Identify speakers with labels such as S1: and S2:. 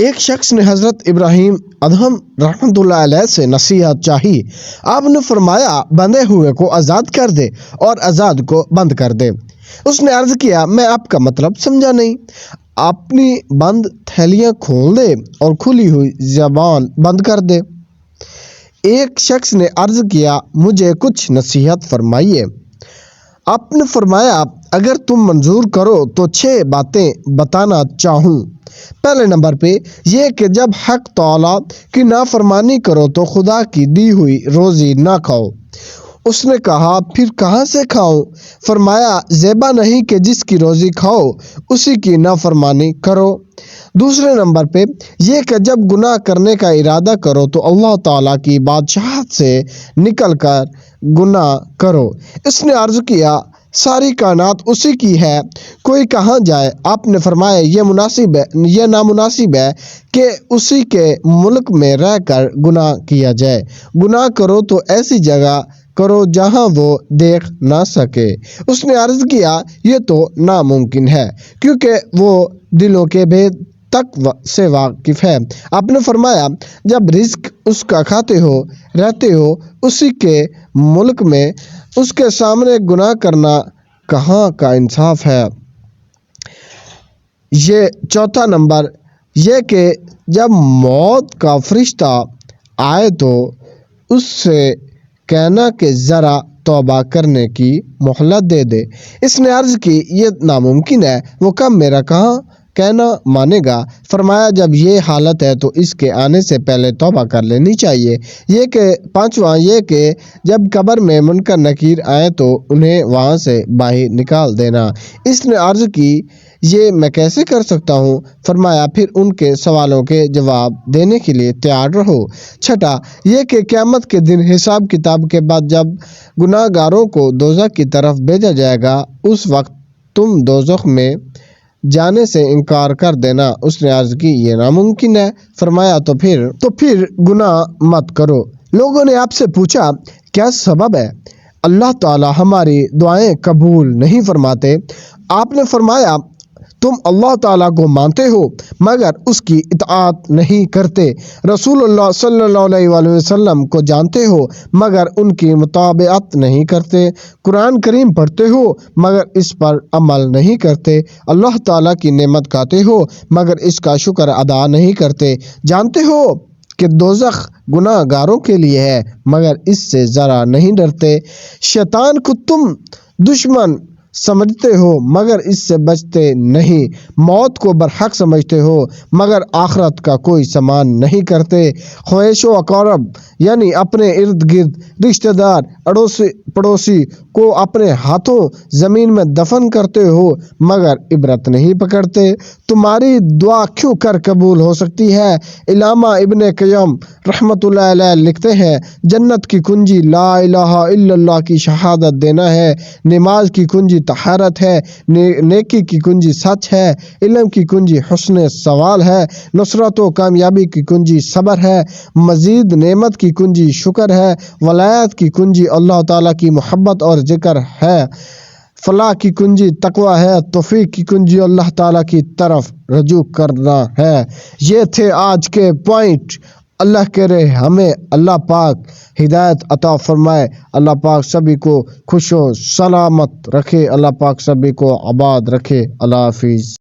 S1: ایک شخص نے حضرت ابراہیم ادہم رحمۃ اللہ علیہ سے نصیحت چاہی۔ آپ نے فرمایا بندھے ہوئے کو آزاد کر دے اور آزاد کو بند کر دے۔ اس نے عرض کیا میں آپ کا مطلب سمجھا نہیں۔ اپنی بند تھیلیاں کھول دے اور کھلی ہوئی زبان بند کر دے۔ ایک شخص نے عرض کیا مجھے کچھ نصیحت فرمائیے۔ آپ نے فرمایا اگر تم منظور کرو تو 6 باتیں بتانا چاہوں۔ پہلے نمبر پہ یہ کہ جب حق تعالیٰ کی نافرمانی کرو تو خدا کی دی ہوئی روزی نہ کھاؤ۔ اس نے کہا پھر کہاں سے کھاؤں؟ فرمایا زیبا نہیں کہ جس کی روزی کھاؤ اسی کی نافرمانی کرو۔ دوسرے نمبر پہ یہ کہ جب گناہ کرنے کا ارادہ کرو تو اللہ تعالیٰ کی بادشاہت سے نکل کر گناہ کرو۔ اس نے عرض کیا ساری کائنات اسی کی ہے، کوئی کہاں جائے؟ آپ نے فرمایا یہ نامناسب ہے کہ اسی کے ملک میں رہ کر گناہ کیا جائے۔ گناہ کرو تو ایسی جگہ کرو جہاں وہ دیکھ نہ سکے۔ اس نے عرض کیا یہ تو ناممکن ہے کیونکہ وہ دلوں کے بھید تک سے واقف ہے۔ آپ نے فرمایا جب رزق اس کا کھاتے ہو رہتے ہو اسی کے ملک میں اس کے سامنے گناہ کرنا کہاں کا انصاف ہے؟ یہ چوتھا نمبر یہ کہ جب موت کا فرشتہ آئے تو اس سے کہنا کہ ذرا توبہ کرنے کی مہلت دے دے۔ اس نے عرض کی یہ ناممکن ہے، وہ کب میرا کہنا مانے گا؟ فرمایا جب یہ حالت ہے تو اس کے آنے سے پہلے توبہ کر لینی چاہیے۔ یہ کہ پانچواں یہ کہ جب قبر میں منکر نکیر آئے تو انہیں وہاں سے باہر نکال دینا۔ اس نے عرض کی یہ میں کیسے کر سکتا ہوں؟ فرمایا پھر ان کے سوالوں کے جواب دینے کے لیے تیار رہو۔ چھٹا یہ کہ قیامت کے دن حساب کتاب کے بعد جب گناہ گاروں کو دوزخ کی طرف بھیجا جائے گا اس وقت تم دوزخ میں جانے سے انکار کر دینا۔ اس نے عرض کی یہ ناممکن ہے۔ فرمایا تو پھر گناہ مت کرو۔ لوگوں نے آپ سے پوچھا کیا سبب ہے؟ اللہ تعالی ہماری دعائیں قبول نہیں فرماتے۔ آپ نے فرمایا تم اللہ تعالیٰ کو مانتے ہو مگر اس کی اطاعت نہیں کرتے، رسول اللہ صلی اللہ علیہ وآلہ وسلم کو جانتے ہو مگر ان کی مطابقت نہیں کرتے، قرآن کریم پڑھتے ہو مگر اس پر عمل نہیں کرتے، اللہ تعالیٰ کی نعمت کھاتے ہو مگر اس کا شکر ادا نہیں کرتے، جانتے ہو کہ دوزخ گناہ گاروں کے لیے ہے مگر اس سے ذرا نہیں ڈرتے، شیطان کو تم دشمن سمجھتے ہو مگر اس سے بچتے نہیں، موت کو برحق سمجھتے ہو مگر آخرت کا کوئی سامان نہیں کرتے، خواہش و اقارب یعنی اپنے ارد گرد رشتہ دار پڑوسی کو اپنے ہاتھوں زمین میں دفن کرتے ہو مگر عبرت نہیں پکڑتے، تمہاری دعا کیوں کر قبول ہو سکتی ہے؟ علامہ ابن قیم رحمۃ اللہ علیہ لکھتے ہیں جنت کی کنجی لا الہ الا اللہ کی شہادت دینا ہے، نماز کی کنجی طہارت ہے، نیکی کی کنجی سچ ہے، علم کی کنجی حسن سوال ہے، نصرت و کامیابی کی کنجی صبر ہے، مزید نعمت کی کنجی شکر ہے، ولایت کی کنجی اللہ تعالیٰ کی محبت اور ذکر ہے، فلاح کی کنجی تقوی ہے، توفیق کی کنجی اللہ تعالیٰ کی طرف رجوع کرنا ہے۔ یہ تھے آج کے پوائنٹ۔ اللہ کرے ہمیں اللہ پاک ہدایت عطا فرمائے، اللہ پاک سبھی کو خوش و سلامت رکھے، اللہ پاک سبھی کو آباد رکھے۔ اللہ حافظ۔